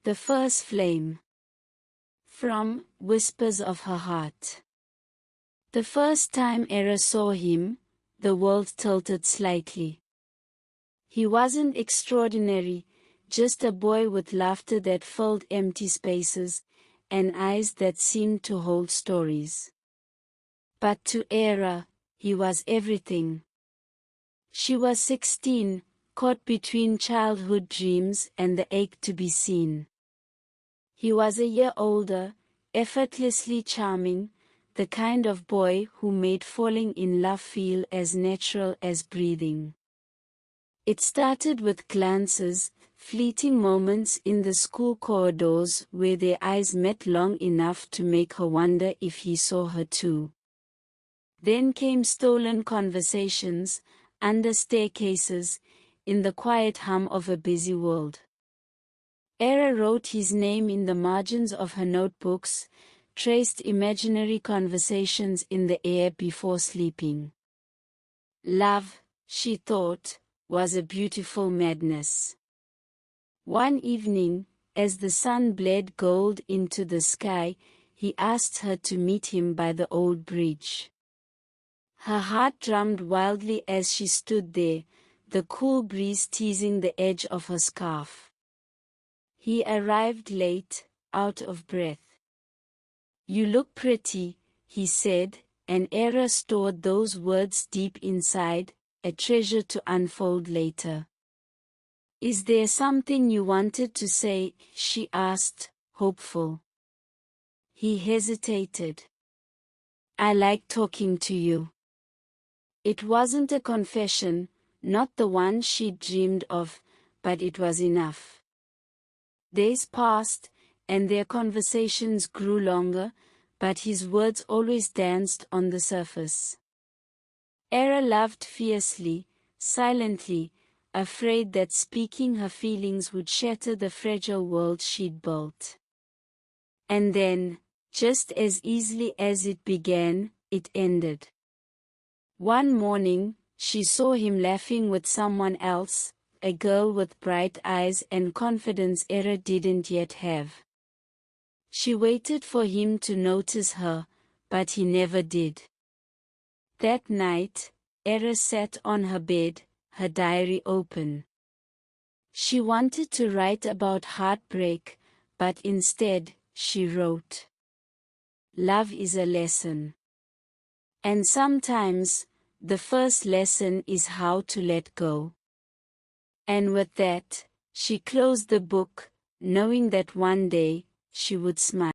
The First Flame. From Whispers of Her Heart. The first time Era saw him, the world tilted slightly. He wasn't extraordinary, just a boy with laughter that filled empty spaces, and eyes that seemed to hold stories. But to Era, he was everything. She was 16, caught between childhood dreams and the ache to be seen. He was a year older, effortlessly charming, the kind of boy who made falling in love feel as natural as breathing. It started with glances, fleeting moments in the school corridors where their eyes met long enough to make her wonder if he saw her too. Then came stolen conversations, under staircases, in the quiet hum of a busy world. Era wrote his name in the margins of her notebooks, traced imaginary conversations in the air before sleeping. Love, she thought, was a beautiful madness. One evening, as the sun bled gold into the sky, he asked her to meet him by the old bridge. Her heart drummed wildly as she stood there, the cool breeze teasing the edge of her scarf. He arrived late, out of breath. "You look pretty," he said, and Era stored those words deep inside, a treasure to unfold later. "Is there something you wanted to say?" she asked, hopeful. He hesitated. "I like talking to you." It wasn't a confession, not the one she'd dreamed of, but it was enough. Days passed, and their conversations grew longer, but his words always danced on the surface. Era loved fiercely, silently, afraid that speaking her feelings would shatter the fragile world she'd built. And then, just as easily as it began, it ended. One morning, she saw him laughing with someone else, a girl with bright eyes and confidence Era didn't yet have. She waited for him to notice her, but he never did. That night, Era sat on her bed, her diary open. She wanted to write about heartbreak, but instead, she wrote, "Love is a lesson. And sometimes, the first lesson is how to let go." And with that, she closed the book, knowing that one day, she would smile.